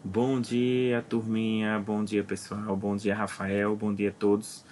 Bom dia, turminha. Bom dia, pessoal. Bom dia, Rafael. Bom dia a todos.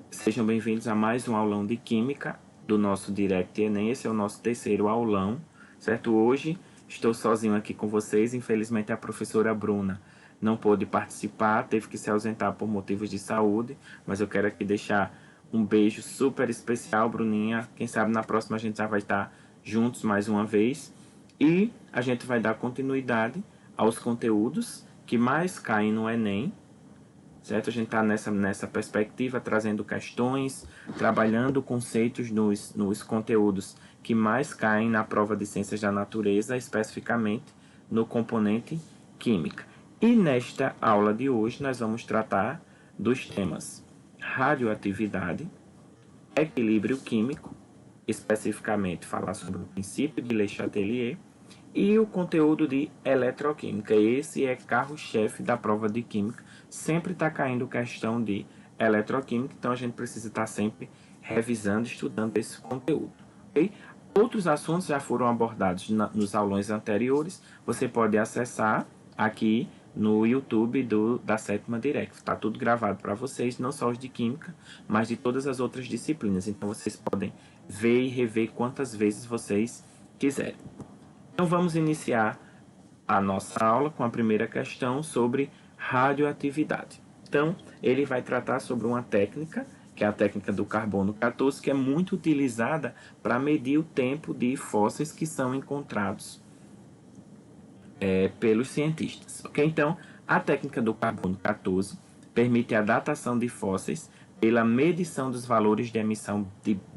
Sejam bem-vindos a mais um aulão de Química do nosso Direct Enem. Esse é o nosso terceiro aulão, certo? Hoje estou sozinho aqui com vocês. Infelizmente, a professora Bruna não pôde participar, teve que se ausentar por motivos de saúde, mas eu quero aqui deixar um beijo super especial, Bruninha. Quem sabe na próxima a gente já vai estar juntos mais uma vez. E a gente vai dar continuidade aos conteúdos que mais caem no Enem, certo? A gente está nessa perspectiva, trazendo questões, trabalhando conceitos nos conteúdos que mais caem na prova de Ciências da Natureza, especificamente no componente Química. E nesta aula de hoje nós vamos tratar dos temas radioatividade, equilíbrio químico, especificamente falar sobre o princípio de Le Chatelier, e o conteúdo de eletroquímica. Esse é carro-chefe da prova de química. Sempre está caindo questão de eletroquímica, então a gente precisa estar sempre revisando, estudando esse conteúdo. Okay? Outros assuntos já foram abordados nos aulões anteriores. Você pode acessar aqui no YouTube da Sétima Direct. Está tudo gravado para vocês, não só os de Química, mas de todas as outras disciplinas. Então vocês podem ver e rever quantas vezes vocês quiserem. Então vamos iniciar a nossa aula com a primeira questão sobre radioatividade. Então, ele vai tratar sobre uma técnica, que é a técnica do carbono 14, que é muito utilizada para medir o tempo de fósseis que são encontrados pelos cientistas. Okay? Então, a técnica do carbono 14 permite a datação de fósseis pela medição dos valores de emissão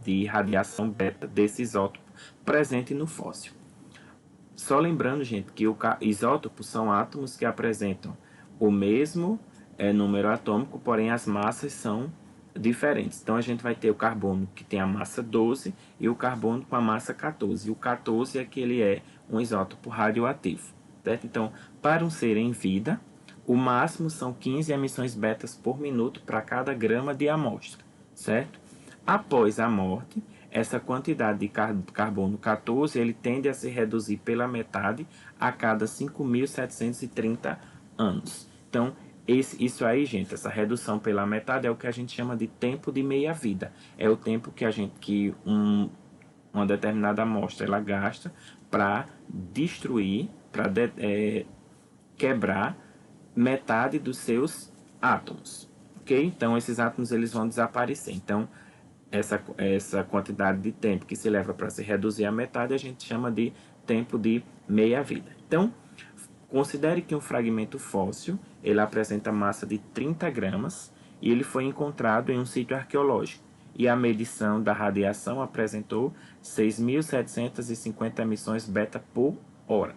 de radiação beta desse isótopo presente no fóssil. Só lembrando, gente, que isótopos são átomos que apresentam o mesmo número atômico, porém as massas são diferentes. Então a gente vai ter o carbono que tem a massa 12 e o carbono com a massa 14. E o 14 é que ele é um isótopo radioativo. Certo? Então, para um ser em vida, o máximo são 15 emissões betas por minuto para cada grama de amostra. Certo? Após a morte, essa quantidade de carbono 14 ele tende a se reduzir pela metade a cada 5.730 anos. Então, isso aí, gente, essa redução pela metade é o que a gente chama de tempo de meia-vida. É o tempo que uma determinada amostra ela gasta para destruir, para quebrar metade dos seus átomos. Ok? Então, esses átomos eles vão desaparecer. Então, essa quantidade de tempo que se leva para se reduzir a metade, a gente chama de tempo de meia-vida. Então, considere que um fragmento fóssil ele apresenta massa de 30 gramas e ele foi encontrado em um sítio arqueológico. E a medição da radiação apresentou 6.750 emissões beta por hora.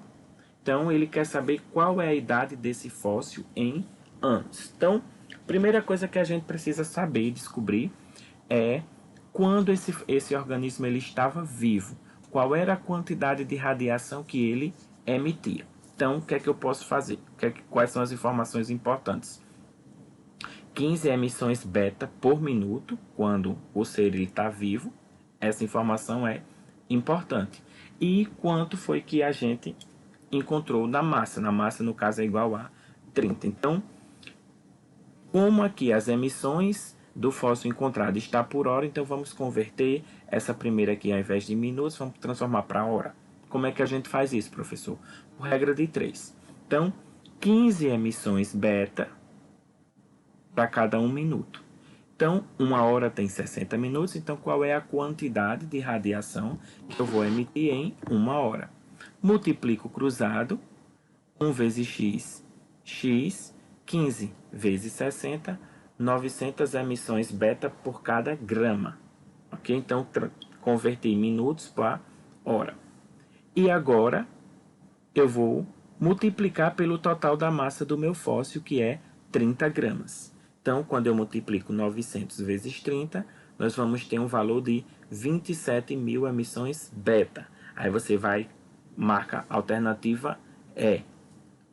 Então, ele quer saber qual é a idade desse fóssil em anos. Então, primeira coisa que a gente precisa saber e descobrir é quando esse organismo ele estava vivo, qual era a quantidade de radiação que ele emitia. Então, o que é que eu posso fazer? Quais são as informações importantes? 15 emissões beta por minuto, quando o ser está vivo. Essa informação é importante. E quanto foi que a gente encontrou na massa? Na massa, no caso, é igual a 30. Então, como aqui as emissões do fóssil encontrado está por hora, então vamos converter essa primeira aqui, ao invés de minutos, vamos transformar para hora. Como é que a gente faz isso, professor? Por regra de 3. Então, 15 emissões beta para cada 1 minuto. Então, uma hora tem 60 minutos, então qual é a quantidade de radiação que eu vou emitir em uma hora? Multiplico cruzado, 1 vezes x, 15 vezes 60, 900 emissões beta por cada grama. Ok? Então, converti minutos para hora. E agora, eu vou multiplicar pelo total da massa do meu fóssil, que é 30 gramas. Então, quando eu multiplico 900 vezes 30, nós vamos ter um valor de 27 mil emissões beta. Aí você vai, marca alternativa E.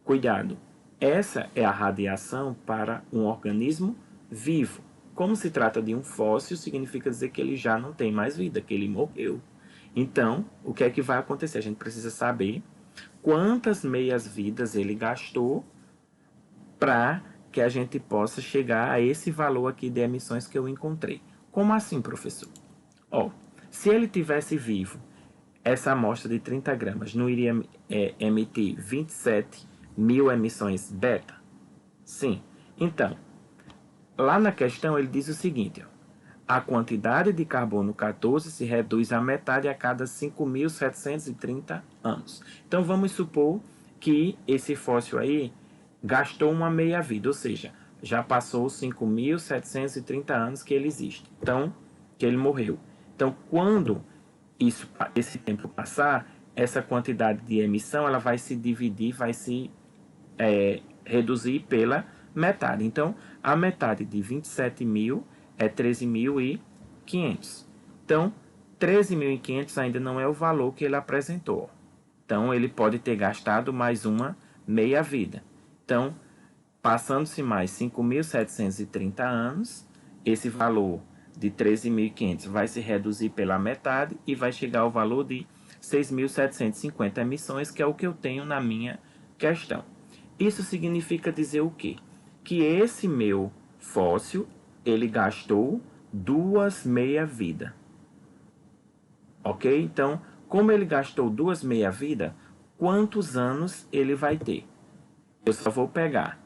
Cuidado, essa é a radiação para um organismo vivo. Como se trata de um fóssil, significa dizer que ele já não tem mais vida, que ele morreu. Então, o que é que vai acontecer? A gente precisa saber quantas meias-vidas ele gastou para que a gente possa chegar a esse valor aqui de emissões que eu encontrei. Como assim, professor? Ó, se ele tivesse vivo, essa amostra de 30 gramas não iria emitir 27 mil emissões beta? Sim. Então, lá na questão ele diz o seguinte, ó, a quantidade de carbono 14 se reduz à metade a cada 5.730 anos. Então vamos supor que esse fóssil aí gastou uma meia-vida, ou seja, já passou 5.730 anos que ele existe. Então, que ele morreu. Então, quando esse tempo passar, essa quantidade de emissão ela vai se dividir, vai se reduzir pela metade. Então, a metade de 27 mil é 13.500. Então, 13.500 ainda não é o valor que ele apresentou. Então, ele pode ter gastado mais uma meia-vida. Então, passando-se mais 5.730 anos, esse valor de 13.500 vai se reduzir pela metade e vai chegar ao valor de 6.750 emissões, que é o que eu tenho na minha questão. Isso significa dizer o quê? Que esse meu fóssil, ele gastou 2 meia-vida. Ok? Então, como ele gastou 2 meia-vida, quantos anos ele vai ter? Eu só vou pegar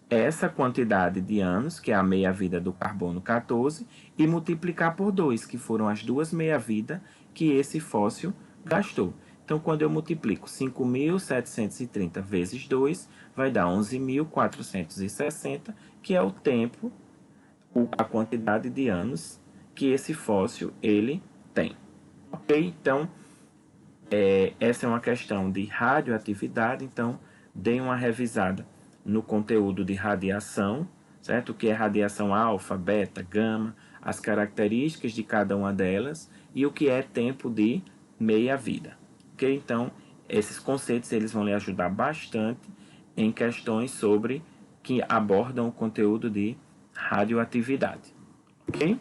essa quantidade de anos, que é a meia-vida do carbono 14, e multiplicar por 2, que foram as 2 meia-vida que esse fóssil gastou. Então, quando eu multiplico 5.730 vezes 2, vai dar 11.460, que é o tempo, a quantidade de anos que esse fóssil ele tem. Ok? Então, essa é uma questão de radioatividade, então dê uma revisada no conteúdo de radiação, certo? O que é radiação alfa, beta, gama, as características de cada uma delas e o que é tempo de meia-vida. Ok? Então, esses conceitos eles vão lhe ajudar bastante em questões sobre que abordam o conteúdo de radioatividade. Ok?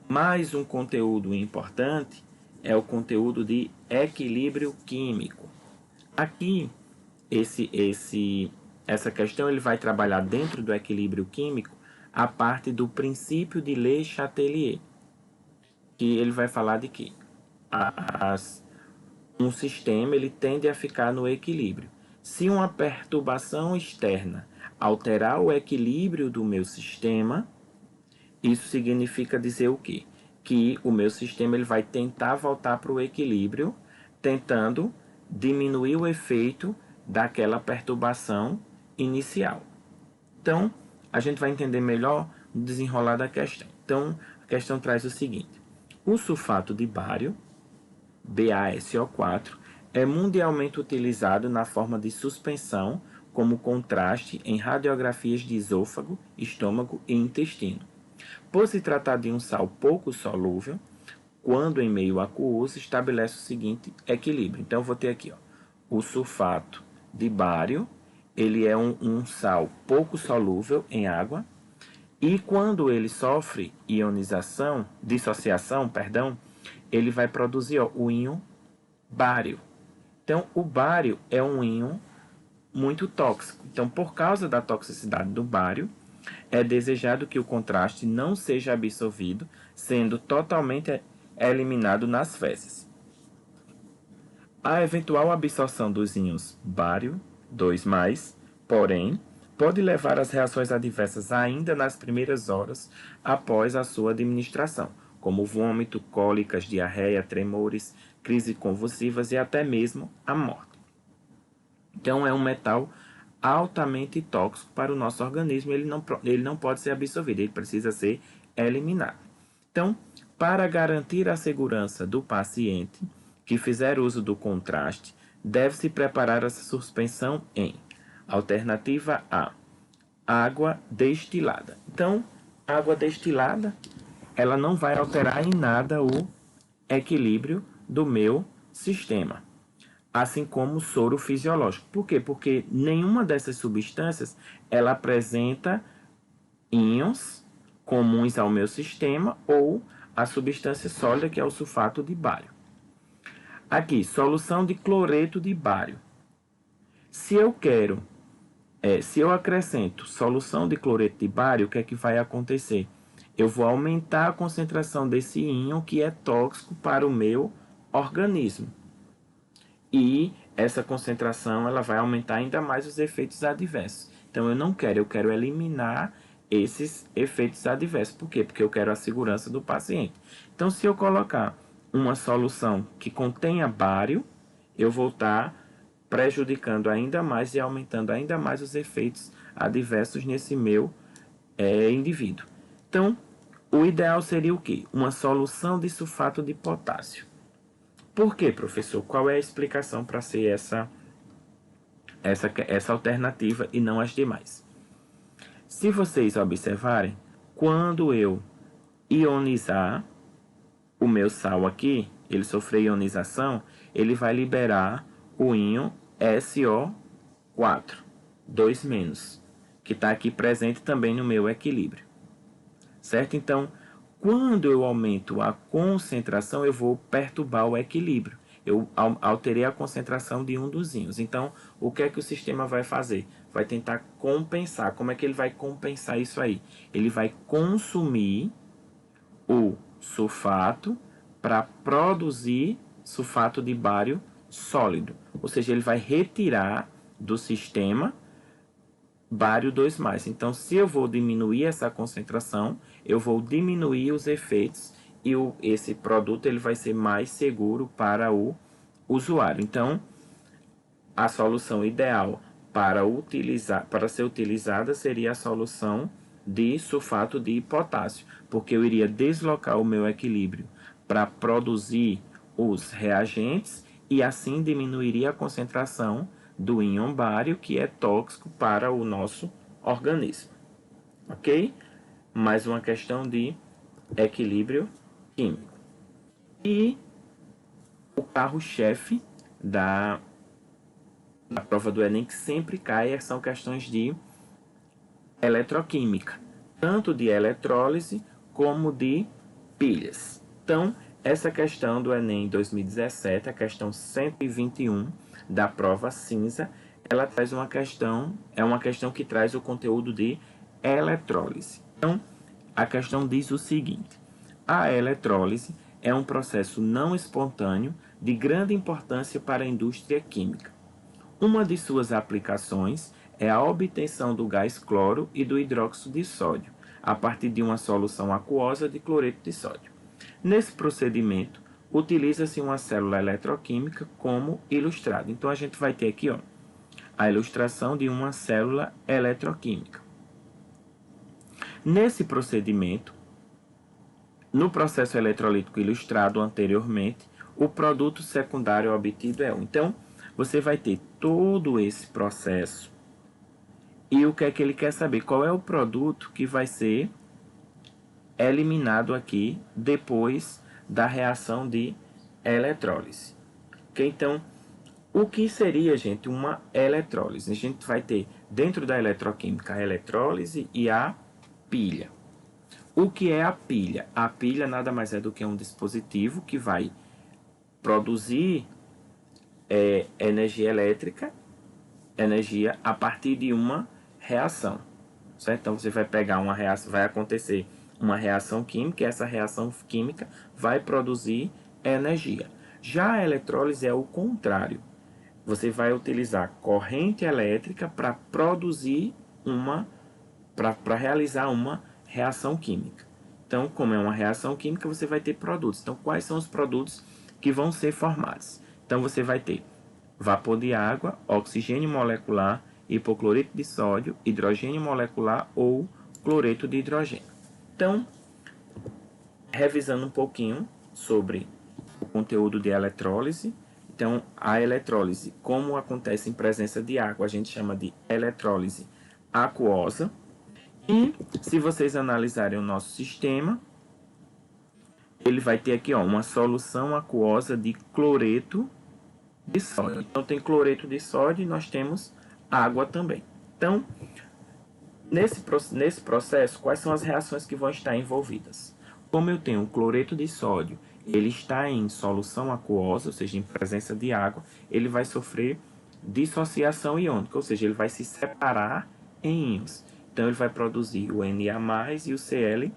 Mais um conteúdo importante é o conteúdo de equilíbrio químico. Aqui, essa questão ele vai trabalhar dentro do equilíbrio químico a parte do princípio de Le Chatelier, que ele vai falar de que um sistema ele tende a ficar no equilíbrio. Se uma perturbação externa alterar o equilíbrio do meu sistema, isso significa dizer o quê? Que o meu sistema ele vai tentar voltar para o equilíbrio, tentando diminuir o efeito daquela perturbação inicial. Então, a gente vai entender melhor no desenrolar da questão. Então, a questão traz o seguinte: o sulfato de bário, BaSO4, é mundialmente utilizado na forma de suspensão como contraste em radiografias de esôfago, estômago e intestino. Por se tratar de um sal pouco solúvel, quando em meio aquoso, estabelece o seguinte equilíbrio. Então, eu vou ter aqui, ó, o sulfato de bário, ele é um sal pouco solúvel em água, e quando ele sofre dissociação, ele vai produzir o íon bário. Então, o bário é um íon muito tóxico. Então, por causa da toxicidade do bário, é desejado que o contraste não seja absorvido, sendo totalmente eliminado nas fezes. A eventual absorção dos íons bário 2+, porém, pode levar às reações adversas ainda nas primeiras horas após a sua administração, como vômito, cólicas, diarreia, tremores, crises convulsivas e até mesmo a morte. Então, é um metal altamente tóxico para o nosso organismo, ele não pode ser absorvido, ele precisa ser eliminado. Então, para garantir a segurança do paciente que fizer uso do contraste, deve-se preparar essa suspensão em alternativa A, água destilada. Então, água destilada, ela não vai alterar em nada o equilíbrio do meu sistema, assim como o soro fisiológico. Por quê? Porque nenhuma dessas substâncias ela apresenta íons comuns ao meu sistema ou a substância sólida que é o sulfato de bário. Aqui, solução de cloreto de bário. Se eu quero Se eu acrescento solução de cloreto de bário, o que é que vai acontecer? Eu vou aumentar a concentração desse íon que é tóxico para o meu organismo. E essa concentração ela vai aumentar ainda mais os efeitos adversos. Então eu não quero, eu quero eliminar esses efeitos adversos. Por quê? Porque eu quero a segurança do paciente. Então se eu colocar uma solução que contenha bário, eu vou estar prejudicando ainda mais e aumentando ainda mais os efeitos adversos nesse meu indivíduo. Então, o ideal seria o quê? Uma solução de sulfato de potássio. Por quê, professor? Qual é a explicação para ser essa alternativa e não as demais? Se vocês observarem, quando eu ionizar o meu sal aqui, ele sofrer ionização, ele vai liberar o íon SO4, 2-, que está aqui presente também no meu equilíbrio. Certo? Então, quando eu aumento a concentração, eu vou perturbar o equilíbrio. Eu alterei a concentração de um dos íons. Então, o que é que o sistema vai fazer? Vai tentar compensar. Como é que ele vai compensar isso aí? Ele vai consumir o sulfato para produzir sulfato de bário sólido. Ou seja, ele vai retirar do sistema bário 2+. Então, se eu vou diminuir essa concentração, eu vou diminuir os efeitos e esse produto ele vai ser mais seguro para o usuário. Então, a solução ideal para ser utilizada seria a solução de sulfato de potássio, porque eu iria deslocar o meu equilíbrio para produzir os reagentes e assim diminuiria a concentração do íon bário, que é tóxico para o nosso organismo. Ok? Mais uma questão de equilíbrio químico. E o carro-chefe da prova do Enem que sempre cai são questões de eletroquímica, tanto de eletrólise como de pilhas. Então, essa questão do Enem 2017, a questão 121 da prova cinza, ela traz uma questão que traz o conteúdo de eletrólise. Então, a questão diz o seguinte: a eletrólise é um processo não espontâneo de grande importância para a indústria química. Uma de suas aplicações é a obtenção do gás cloro e do hidróxido de sódio, a partir de uma solução aquosa de cloreto de sódio. Nesse procedimento, utiliza-se uma célula eletroquímica como ilustrado. Então, a gente vai ter aqui a ilustração de uma célula eletroquímica. Nesse procedimento, no processo eletrolítico ilustrado anteriormente, o produto secundário obtido é 1. Então, você vai ter todo esse processo e o que é que ele quer saber? Qual é o produto que vai ser eliminado aqui depois da reação de eletrólise. Okay? Então, o que seria, gente, uma eletrólise? A gente vai ter dentro da eletroquímica a eletrólise e a pilha. O que é a pilha? A pilha nada mais é do que um dispositivo que vai produzir energia elétrica, energia a partir de uma reação. Certo? Então você vai pegar uma reação, vai acontecer uma reação química, e essa reação química vai produzir energia. Já a eletrólise é o contrário. Você vai utilizar corrente elétrica para produzir para realizar uma reação química. Então, como é uma reação química, você vai ter produtos. Então, quais são os produtos que vão ser formados? Então, você vai ter vapor de água, oxigênio molecular, hipocloreto de sódio, hidrogênio molecular ou cloreto de hidrogênio. Então, revisando um pouquinho sobre o conteúdo de eletrólise. Então, a eletrólise, como acontece em presença de água, a gente chama de eletrólise aquosa. E se vocês analisarem o nosso sistema, ele vai ter aqui uma solução aquosa de cloreto de sódio. Então, tem cloreto de sódio e nós temos água também. Então, nesse processo, quais são as reações que vão estar envolvidas? Como eu tenho o cloreto de sódio, ele está em solução aquosa, ou seja, em presença de água, ele vai sofrer dissociação iônica, ou seja, ele vai se separar em íons. Então, ele vai produzir o Na+ e o Cl-.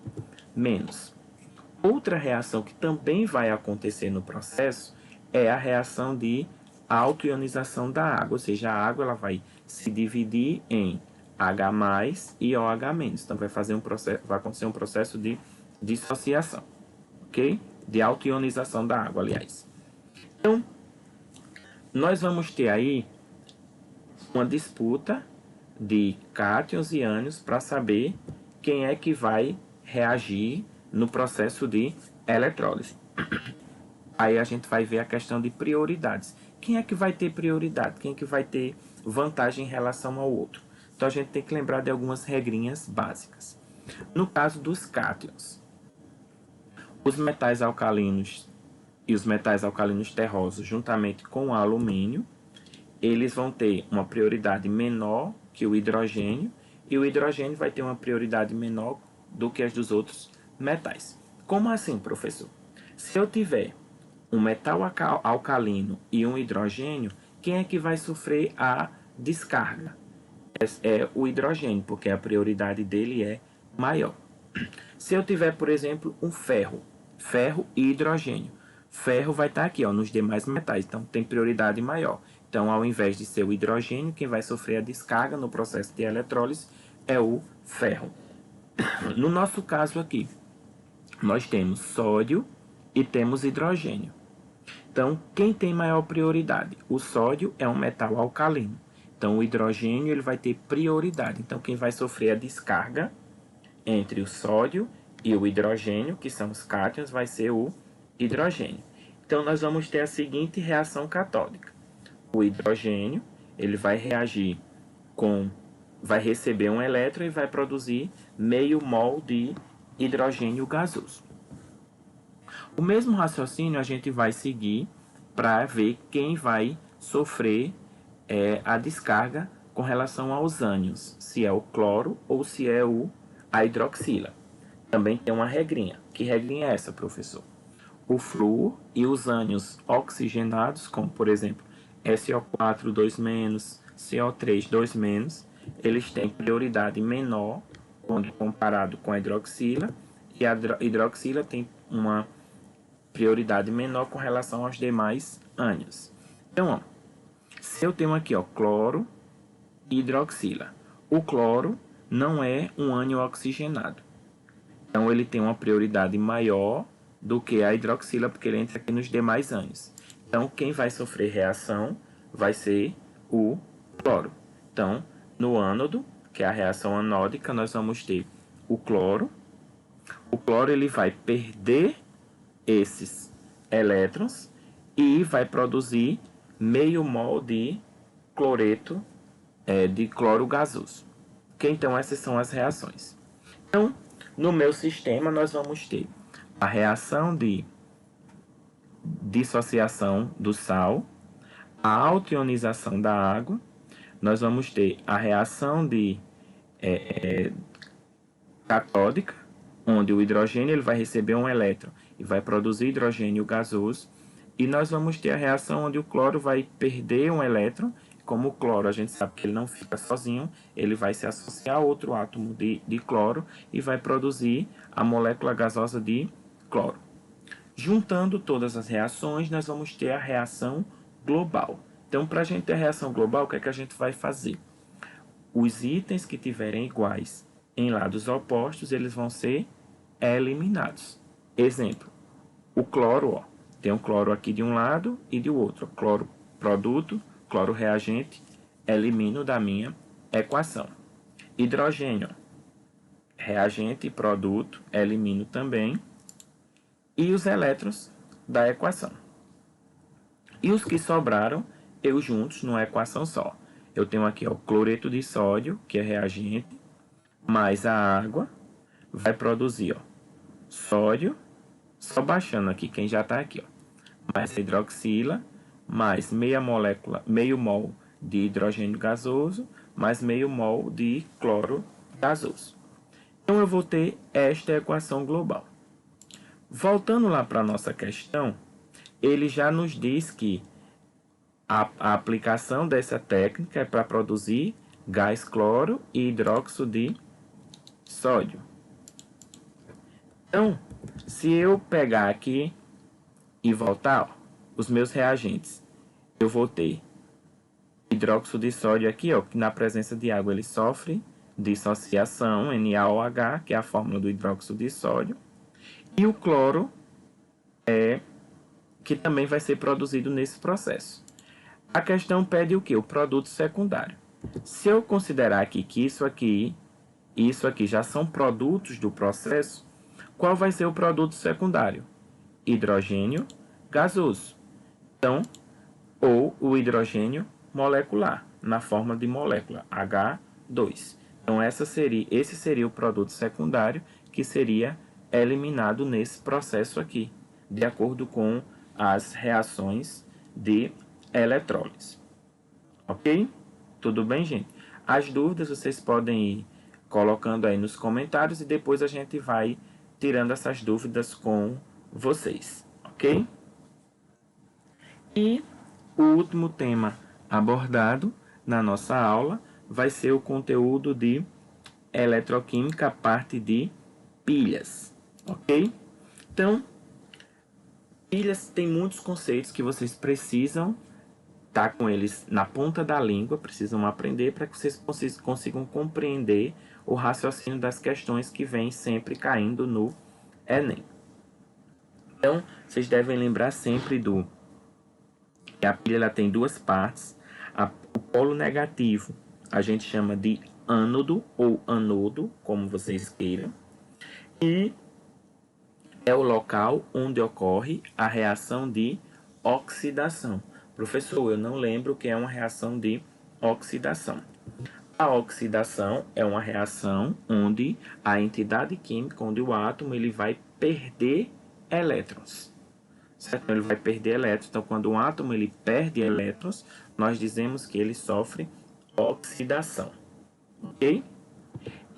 Outra reação que também vai acontecer no processo é a reação de autoionização da água, ou seja, a água ela vai se dividir em H+ e OH-. Então, vai acontecer um processo de dissociação, ok? De autoionização da água, aliás. Então, nós vamos ter aí uma disputa de cátions e ânions para saber quem é que vai reagir no processo de eletrólise. Aí a gente vai ver a questão de prioridades. Quem é que vai ter prioridade? Quem é que vai ter vantagem em relação ao outro? Então a gente tem que lembrar de algumas regrinhas básicas. No caso dos cátions, os metais alcalinos e os metais alcalinos terrosos, juntamente com o alumínio, eles vão ter uma prioridade menor que o hidrogênio, e o hidrogênio vai ter uma prioridade menor do que as dos outros metais. Como assim, professor? Se eu tiver um metal alcalino e um hidrogênio, quem é que vai sofrer a descarga? É o hidrogênio, porque a prioridade dele é maior. Se eu tiver, por exemplo, um ferro e hidrogênio, ferro vai estar aqui, ó, nos demais metais, então tem prioridade maior. Então, ao invés de ser o hidrogênio, quem vai sofrer a descarga no processo de eletrólise é o ferro. No nosso caso aqui, nós temos sódio e temos hidrogênio. Então, quem tem maior prioridade? O sódio é um metal alcalino. Então, o hidrogênio ele vai ter prioridade. Então, quem vai sofrer a descarga entre o sódio e o hidrogênio, que são os cátions, vai ser o hidrogênio. Então, nós vamos ter a seguinte reação catódica. O hidrogênio ele vai reagir vai receber um elétron e vai produzir meio mol de hidrogênio gasoso. O mesmo raciocínio a gente vai seguir para ver quem vai sofrer a descarga com relação aos ânions, se é o cloro ou se é a hidroxila. Também tem uma regrinha. Que regrinha é essa, professor? O flúor e os ânions oxigenados, como por exemplo SO4 2-, CO3 2-, eles têm prioridade menor quando comparado com a hidroxila, e a hidroxila tem uma prioridade menor com relação aos demais ânions. Então, ó, se eu tenho aqui, ó, cloro e hidroxila, o cloro não é um ânion oxigenado. Então, ele tem uma prioridade maior do que a hidroxila, porque ele entra aqui nos demais ânions. Então, quem vai sofrer reação vai ser o cloro. Então, no ânodo, que é a reação anódica, nós vamos ter o cloro. O cloro ele vai perder esses elétrons e vai produzir meio mol de cloreto de cloro gasoso. Okay? Então, essas são as reações. Então, no meu sistema, nós vamos ter a reação de dissociação do sal, a autoionização da água, nós vamos ter a reação de catódica, onde o hidrogênio ele vai receber um elétron e vai produzir hidrogênio gasoso, e nós vamos ter a reação onde o cloro vai perder um elétron. Como o cloro a gente sabe que ele não fica sozinho, ele vai se associar a outro átomo de cloro e vai produzir a molécula gasosa de cloro. Juntando todas as reações, nós vamos ter a reação global. Então, para a gente ter a reação global, o que é que a gente vai fazer? Os itens que tiverem iguais em lados opostos, eles vão ser eliminados. Exemplo, o cloro, ó, tem um cloro aqui de um lado e de outro. Cloro produto, cloro reagente, elimino da minha equação. Hidrogênio, reagente e produto, elimino também. E os elétrons da equação. E os que sobraram, eu juntos numa equação só. Eu tenho aqui o cloreto de sódio, que é reagente, mais a água, vai produzir ó, sódio, só baixando aqui, quem já está aqui, ó, mais a hidroxila, mais meio mol de hidrogênio gasoso, mais meio mol de cloro gasoso. Então, eu vou ter esta equação global. Voltando lá para a nossa questão, ele já nos diz que A aplicação dessa técnica é para produzir gás cloro e hidróxido de sódio. Então, se eu pegar aqui e voltar, ó, os meus reagentes, eu vou ter hidróxido de sódio aqui, ó, que na presença de água ele sofre dissociação, NaOH, que é a fórmula do hidróxido de sódio, e o cloro, que também vai ser produzido nesse processo. A questão pede o que? O produto secundário. Se eu considerar aqui que isso aqui e isso aqui já são produtos do processo, qual vai ser o produto secundário? Hidrogênio gasoso. Então, ou o hidrogênio molecular, na forma de molécula, H2. Então, esse seria o produto secundário que seria eliminado nesse processo aqui, de acordo com as reações de eletrólise. Ok? Tudo bem, gente? As dúvidas vocês podem ir colocando aí nos comentários e depois a gente vai tirando essas dúvidas com vocês, ok? E o último tema abordado na nossa aula vai ser o conteúdo de eletroquímica, parte de pilhas, ok? Então, pilhas tem muitos conceitos que vocês precisam estar com eles na ponta da língua, precisam aprender para que vocês consigam compreender o raciocínio das questões que vem sempre caindo no Enem. Então, vocês devem lembrar sempre que a pilha ela tem duas partes. O polo negativo a gente chama de ânodo ou anodo, como vocês queiram, e é o local onde ocorre a reação de oxidação. Professor, eu não lembro o que é uma reação de oxidação. A oxidação é uma reação onde a entidade química, onde o átomo ele vai perder elétrons. Certo? Ele vai perder elétrons. Então, quando um átomo ele perde elétrons, nós dizemos que ele sofre oxidação. Ok?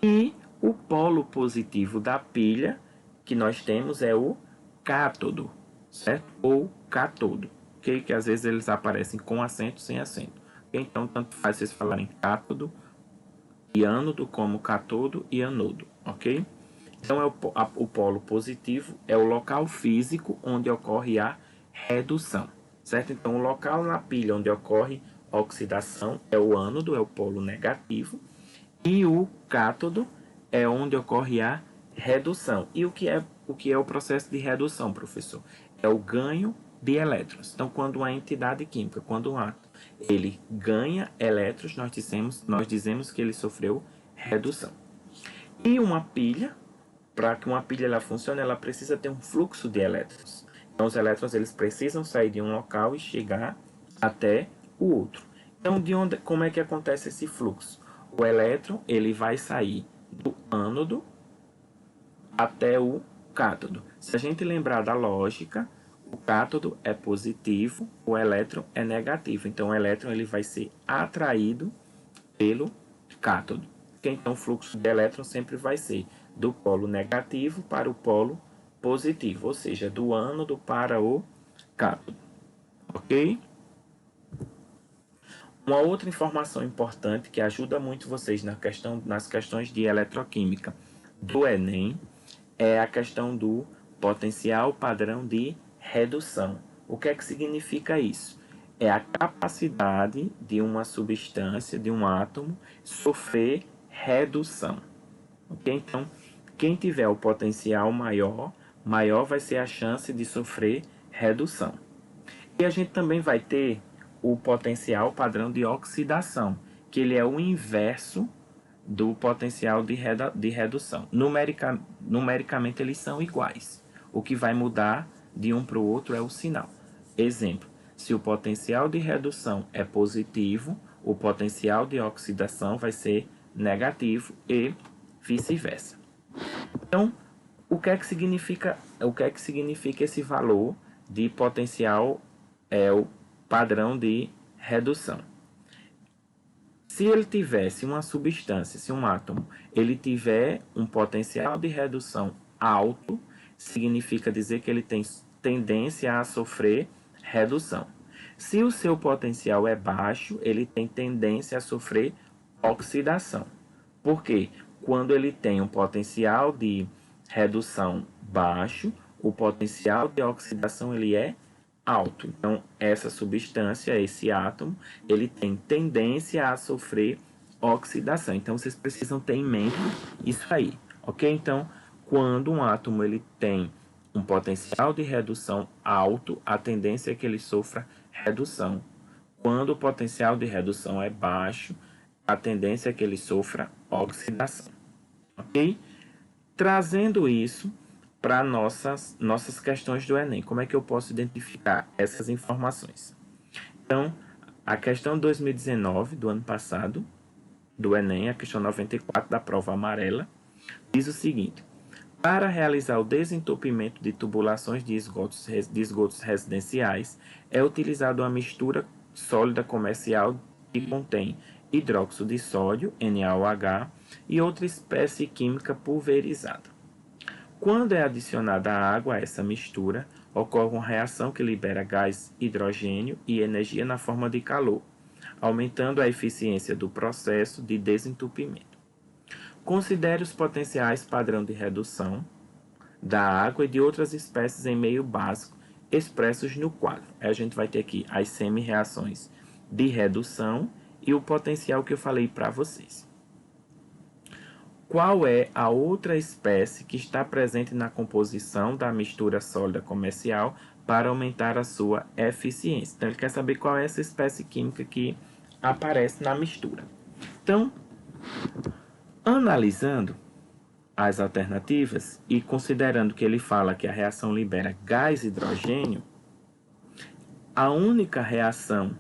E o polo positivo da pilha que nós temos é o cátodo, certo? Ou catodo, ok? Que às vezes eles aparecem com acento, sem acento. Okay? Então, tanto faz vocês falarem cátodo e ânodo como catodo e anodo, ok? Então, o polo positivo é o local físico onde ocorre a redução, certo? Então, o local na pilha onde ocorre a oxidação é o ânodo, é o polo negativo, e o cátodo é onde ocorre a redução. E o que é o processo de redução, professor? É o ganho de elétrons. Então, quando uma entidade química, quando um átomo, ele ganha elétrons, nós dizemos que ele sofreu redução. E uma pilha, para que uma pilha ela funcione, ela precisa ter um fluxo de elétrons. Então, os elétrons eles precisam sair de um local e chegar até o outro. Então, como é que acontece esse fluxo? O elétron ele vai sair do ânodo até o cátodo. Se a gente lembrar da lógica, o cátodo é positivo, o elétron é negativo. Então, o elétron ele vai ser atraído pelo cátodo. Então, o fluxo de elétron sempre vai ser do polo negativo para o polo positivo, ou seja, do ânodo para o cátodo. Ok? Uma outra informação importante que ajuda muito vocês nas questões de eletroquímica do Enem é a questão do potencial padrão de redução. O que é que significa isso? É a capacidade de uma substância, de um átomo, sofrer redução. Okay? Então, quem tiver o potencial maior, maior vai ser a chance de sofrer redução. E a gente também vai ter o potencial padrão de oxidação, que ele é o inverso do potencial de redução. Numericamente, eles são iguais. O que vai mudar de um para o outro é o sinal. Exemplo, se o potencial de redução é positivo, o potencial de oxidação vai ser negativo e vice-versa. Então, o que é que significa esse valor de potencial é o padrão de redução? Se ele tivesse uma substância, se um átomo, ele tiver um potencial de redução alto, significa dizer que ele tem tendência a sofrer redução. Se o seu potencial é baixo, ele tem tendência a sofrer oxidação. Por quê? Quando ele tem um potencial de redução baixo, o potencial de oxidação ele é alto. Então, essa substância, esse átomo, ele tem tendência a sofrer oxidação. Então, vocês precisam ter em mente isso aí, ok? Então, quando um átomo ele tem um potencial de redução alto, a tendência é que ele sofra redução. Quando o potencial de redução é baixo, a tendência é que ele sofra oxidação, ok? Trazendo isso para nossas questões do Enem. Como é que eu posso identificar essas informações? Então, a questão 2019 do ano passado, do Enem, a questão 94 da prova amarela, diz o seguinte: para realizar o desentupimento de tubulações de esgotos residenciais, é utilizada uma mistura sólida comercial que contém hidróxido de sódio, NaOH, e outra espécie química pulverizada. Quando é adicionada a água a essa mistura, ocorre uma reação que libera gás hidrogênio e energia na forma de calor, aumentando a eficiência do processo de desentupimento. Considere os potenciais padrão de redução da água e de outras espécies em meio básico expressos no quadro. Aí a gente vai ter aqui as semi-reações de redução e o potencial que eu falei para vocês. Qual é a outra espécie que está presente na composição da mistura sólida comercial para aumentar a sua eficiência? Então, ele quer saber qual é essa espécie química que aparece na mistura. Então, analisando as alternativas e considerando que ele fala que a reação libera gás hidrogênio, a única reação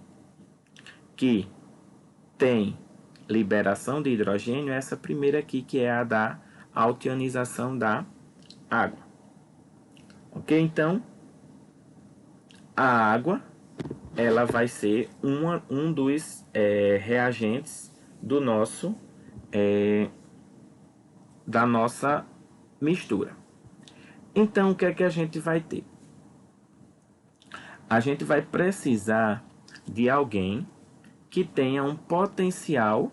que tem liberação de hidrogênio é essa primeira aqui, que é a da altionização da água. Ok? Então, a água ela vai ser um dos reagentes do da nossa mistura. Então, o que é que a gente vai ter? A gente vai precisar de alguém que tenha um potencial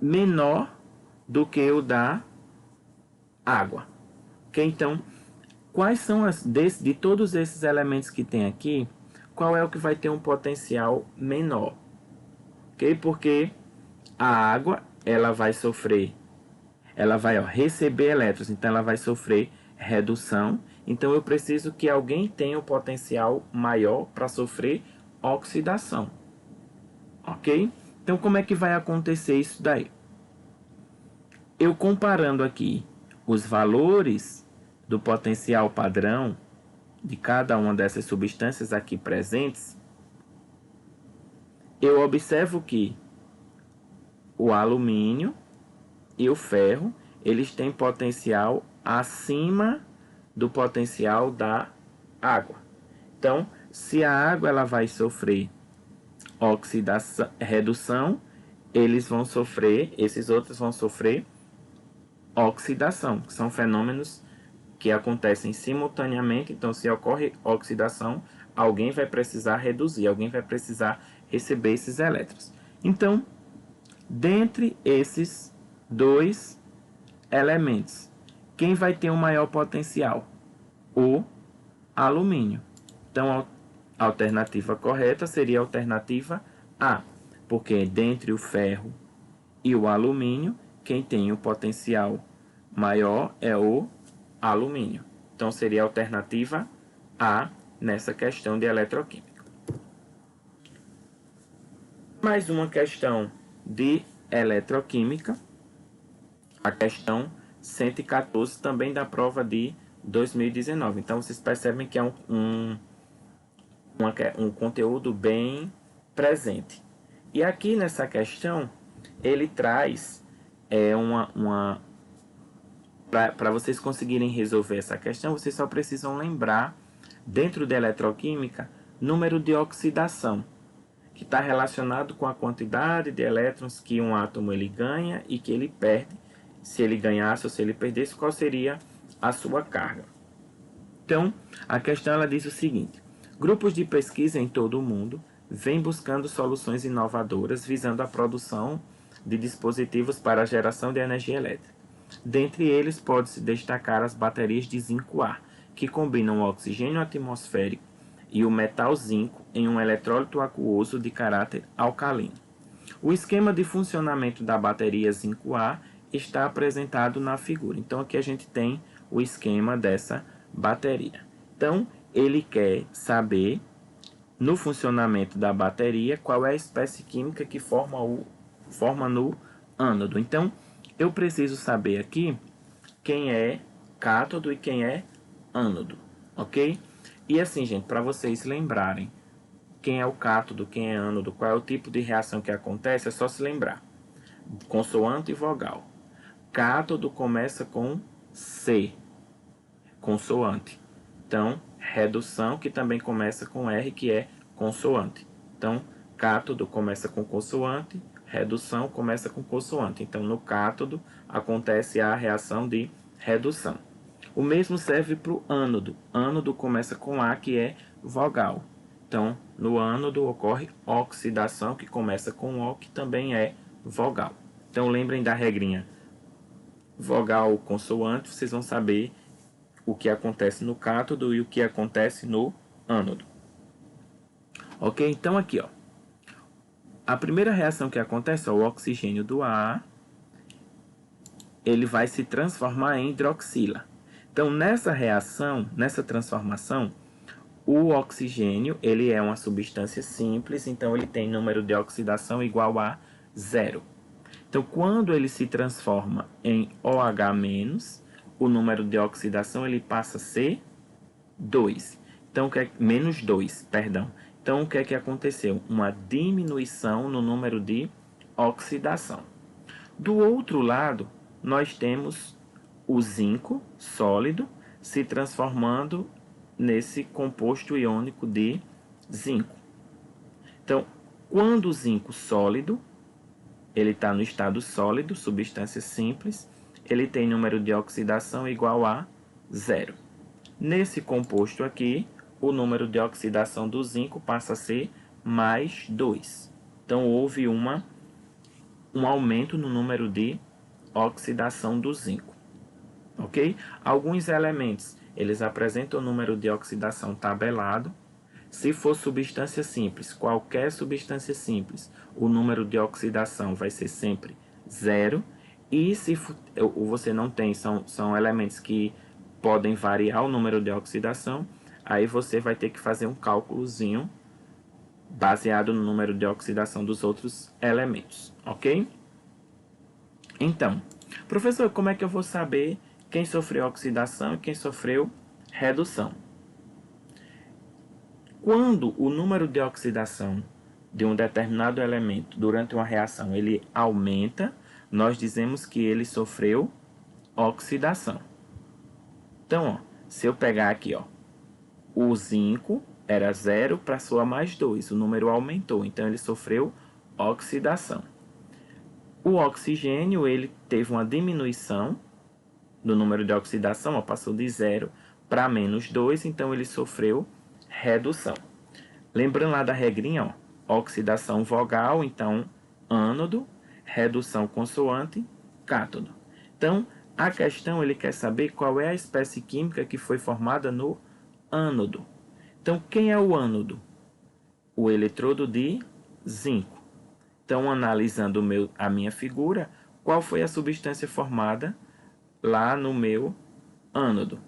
menor do que o da água. Ok? Então, quais são de todos esses elementos que tem aqui, qual é o que vai ter um potencial menor? Ok? Porque a água, ela vai sofrer, ela vai receber elétrons, então ela vai sofrer redução. Então eu preciso que alguém tenha um potencial maior para sofrer oxidação. Ok? Então como é que vai acontecer isso daí? Eu comparando aqui os valores do potencial padrão de cada uma dessas substâncias aqui presentes, eu observo que o alumínio e o ferro, eles têm potencial acima do potencial da água. Então, se a água ela vai sofrer oxidação, redução, esses outros vão sofrer oxidação, que são fenômenos que acontecem simultaneamente. Então, se ocorre oxidação, alguém vai precisar reduzir, alguém vai precisar receber esses elétrons. Então, dentre esses dois elementos, quem vai ter um maior potencial? O alumínio. Então, a alternativa correta seria a alternativa A, porque dentre o ferro e o alumínio, quem tem o potencial maior é o alumínio. Então, seria a alternativa A nessa questão de eletroquímica. Mais uma questão de eletroquímica, a questão 114, também da prova de 2019. Então, vocês percebem que é um conteúdo bem presente. E aqui nessa questão, ele traz para vocês conseguirem resolver essa questão, vocês só precisam lembrar, dentro da eletroquímica, número de oxidação, que está relacionado com a quantidade de elétrons que um átomo ele ganha e que ele perde. Se ele ganhasse ou se ele perdesse, qual seria a sua carga. Então, a questão ela diz o seguinte: grupos de pesquisa em todo o mundo vêm buscando soluções inovadoras visando a produção de dispositivos para a geração de energia elétrica. Dentre eles, pode-se destacar as baterias de zinco-A, que combinam o oxigênio atmosférico e o metal zinco em um eletrólito aquoso de caráter alcalino. O esquema de funcionamento da bateria zinco-A está apresentado na figura. Então, aqui a gente tem o esquema dessa bateria. Então, ele quer saber, no funcionamento da bateria, qual é a espécie química que forma no ânodo. Então, eu preciso saber aqui quem é cátodo e quem é ânodo, ok? E assim, gente, para vocês lembrarem quem é o cátodo, quem é ânodo, qual é o tipo de reação que acontece, é só se lembrar. Consoante e vogal. Cátodo começa com C, consoante. Então, redução, que também começa com R, que é consoante. Então, cátodo começa com consoante, redução começa com consoante. Então, no cátodo acontece a reação de redução. O mesmo serve para o ânodo. Ânodo começa com A, que é vogal. Então, no ânodo ocorre oxidação, que começa com O, que também é vogal. Então, lembrem da regrinha vogal consoante, vocês vão saber o que acontece no cátodo e o que acontece no ânodo. Ok? Então, aqui, ó. A primeira reação que acontece é o oxigênio do ar, ele vai se transformar em hidroxila. Então, nessa reação, nessa transformação, o oxigênio, ele é uma substância simples, então ele tem número de oxidação igual a 0. Então, quando ele se transforma em OH-, o número de oxidação ele passa a ser 2. Então, menos 2, perdão. Então, o que é que aconteceu? Uma diminuição no número de oxidação. Do outro lado, nós temos o zinco sólido se transformando nesse composto iônico de zinco. Então, quando o zinco sólido, ele está no estado sólido, substância simples, ele tem número de oxidação igual a 0. Nesse composto aqui, o número de oxidação do zinco passa a ser mais 2. Então, houve um aumento no número de oxidação do zinco. Ok? Alguns elementos, eles apresentam o número de oxidação tabelado. Se for substância simples, qualquer substância simples, o número de oxidação vai ser sempre 0. E se você não tem, são elementos que podem variar o número de oxidação, aí você vai ter que fazer um cálculozinho baseado no número de oxidação dos outros elementos, ok? Então, professor, como é que eu vou saber quem sofreu oxidação e quem sofreu redução? Quando o número de oxidação de um determinado elemento durante uma reação ele aumenta, nós dizemos que ele sofreu oxidação. Então, ó, se eu pegar aqui, ó, o zinco era 0 para sua mais 2, o número aumentou, então ele sofreu oxidação. O oxigênio ele teve uma diminuição do número de oxidação, ó, passou de 0 para menos 2, então ele sofreu redução. Lembrando lá da regrinha, ó, oxidação vogal, então ânodo, redução consoante, cátodo. Então, a questão ele quer saber qual é a espécie química que foi formada no ânodo. Então, quem é o ânodo? O eletrodo de zinco. Então, analisando a minha figura, qual foi a substância formada lá no meu ânodo?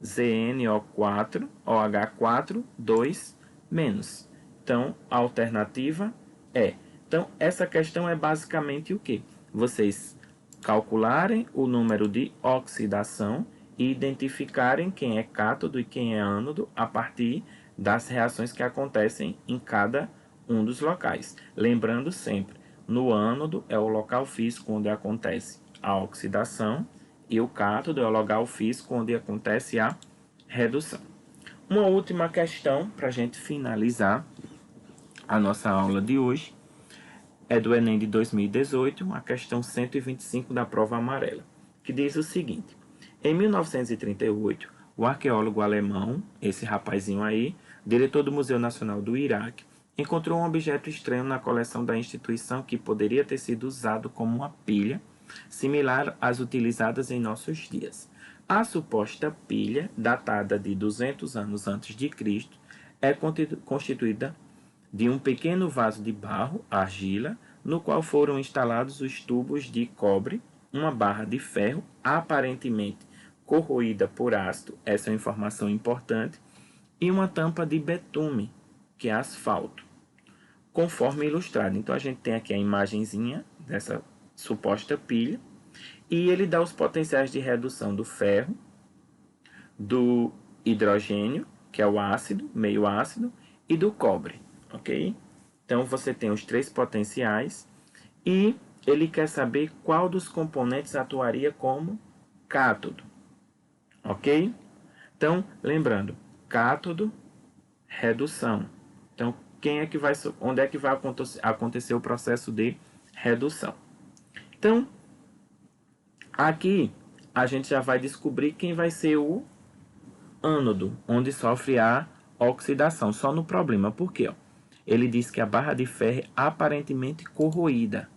ZnO4, OH4, 2 menos. Então, a alternativa é. Então, essa questão é basicamente o quê? Vocês calcularem o número de oxidação e identificarem quem é cátodo e quem é ânodo a partir das reações que acontecem em cada um dos locais. Lembrando sempre, no ânodo é o local físico onde acontece a oxidação e o cátodo é o local físico onde acontece a redução. Uma última questão para a gente finalizar a nossa aula de hoje é do Enem de 2018, a questão 125 da prova amarela, que diz o seguinte: em 1938, o arqueólogo alemão, esse rapazinho aí, diretor do Museu Nacional do Iraque, encontrou um objeto estranho na coleção da instituição que poderia ter sido usado como uma pilha, similar às utilizadas em nossos dias. A suposta pilha, datada de 200 anos antes de Cristo, é constituída de um pequeno vaso de barro, argila, no qual foram instalados os tubos de cobre, uma barra de ferro, aparentemente corroída por ácido, essa é uma informação importante, e uma tampa de betume, que é asfalto, conforme ilustrado. Então a gente tem aqui a imagenzinha dessa suposta pilha, e ele dá os potenciais de redução do ferro, do hidrogênio, que é o ácido, meio ácido, e do cobre, ok? Então você tem os três potenciais e ele quer saber qual dos componentes atuaria como cátodo, ok? Então, lembrando, cátodo, redução. Então, onde é que vai acontecer o processo de redução? Então, aqui a gente já vai descobrir quem vai ser o ânodo, onde sofre a oxidação. Só no problema, por quê? Ele diz que a barra de ferro é aparentemente corroída.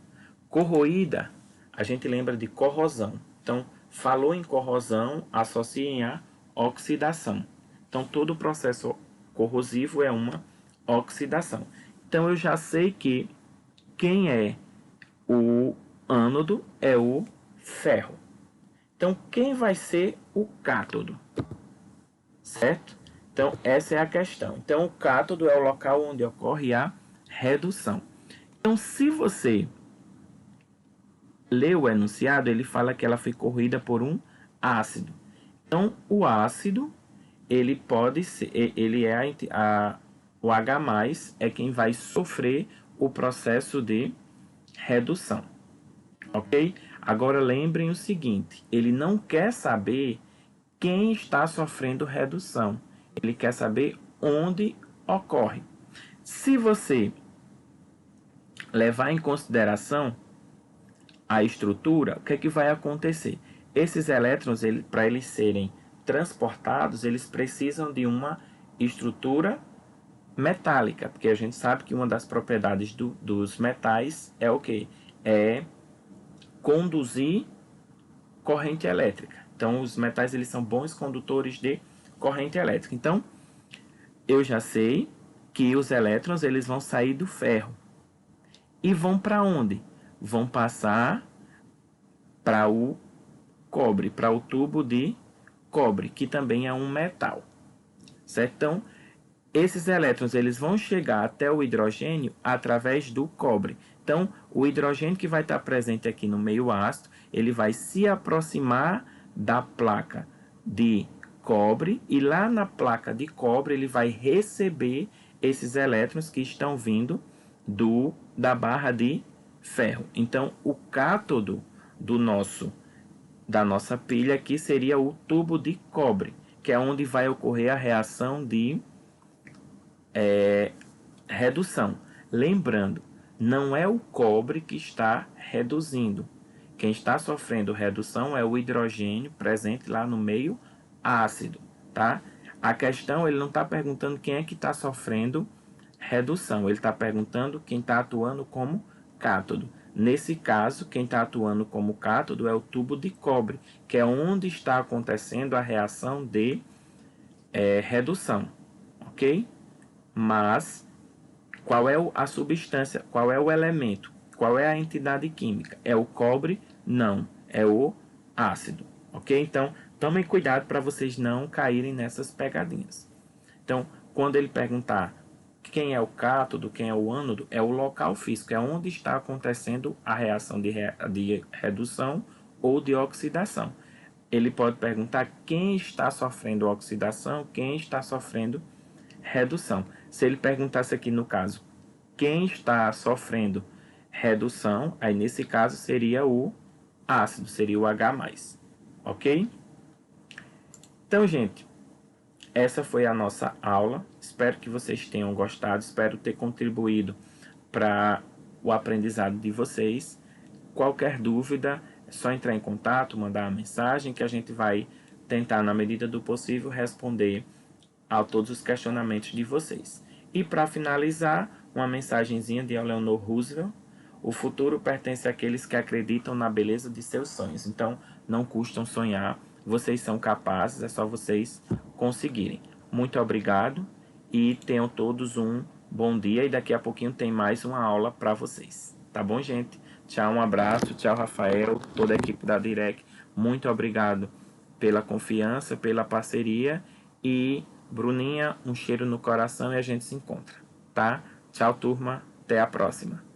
Corroída, a gente lembra de corrosão. Então, falou em corrosão, associem a oxidação. Então, todo processo corrosivo é uma oxidação. Então, eu já sei que quem é o ânodo é o ferro. Então, quem vai ser o cátodo? Certo? Então, essa é a questão. Então, o cátodo é o local onde ocorre a redução. Então, se você lê o enunciado, ele fala que ela foi corroída por um ácido. Então, o ácido, ele pode ser, ele é o H+, é quem vai sofrer o processo de redução. Ok? Agora, lembrem o seguinte, ele não quer saber quem está sofrendo redução. Ele quer saber onde ocorre. Se você levar em consideração a estrutura, o que é que vai acontecer? Esses elétrons, para eles serem transportados, eles precisam de uma estrutura metálica, porque a gente sabe que uma das propriedades dos metais é o quê? É conduzir corrente elétrica. Então, os metais eles são bons condutores de corrente elétrica. Então, eu já sei que os elétrons eles vão sair do ferro. E vão para onde? Vão passar para o cobre, para o tubo de cobre, que também é um metal. Certo? Então, esses elétrons eles vão chegar até o hidrogênio através do cobre. Então, o hidrogênio que vai estar presente aqui no meio ácido, ele vai se aproximar da placa de cobre e lá na placa de cobre ele vai receber esses elétrons que estão vindo da barra de ferro. Então, o cátodo da nossa pilha aqui seria o tubo de cobre, que é onde vai ocorrer a reação de redução. Lembrando, não é o cobre que está reduzindo. Quem está sofrendo redução é o hidrogênio presente lá no meio ácido, tá? A questão, ele não está perguntando quem é que está sofrendo redução, ele está perguntando quem está atuando como cátodo. Nesse caso, quem está atuando como cátodo é o tubo de cobre, que é onde está acontecendo a reação de redução, ok? Mas qual é a substância, qual é o elemento, qual é a entidade química? É o cobre? Não, é o ácido, ok? Então, tomem cuidado para vocês não caírem nessas pegadinhas. Então, quando ele perguntar quem é o cátodo, quem é o ânodo, é o local físico, é onde está acontecendo a reação de redução ou de oxidação. Ele pode perguntar quem está sofrendo oxidação, quem está sofrendo redução. Se ele perguntasse aqui no caso, quem está sofrendo redução, aí nesse caso seria o ácido, seria o H+, ok? Então, gente, essa foi a nossa aula. Espero que vocês tenham gostado, espero ter contribuído para o aprendizado de vocês. Qualquer dúvida, é só entrar em contato, mandar uma mensagem que a gente vai tentar, na medida do possível, responder a todos os questionamentos de vocês. E para finalizar, uma mensagenzinha de Eleanor Roosevelt: o futuro pertence àqueles que acreditam na beleza de seus sonhos. Então, não custam sonhar, vocês são capazes, é só vocês conseguirem. Muito obrigado e tenham todos um bom dia, e daqui a pouquinho tem mais uma aula para vocês. Tá bom, gente? Tchau, um abraço, tchau, Rafael, toda a equipe da Direct. Muito obrigado pela confiança, pela parceria, e Bruninha, um cheiro no coração e a gente se encontra, tá? Tchau, turma, até a próxima.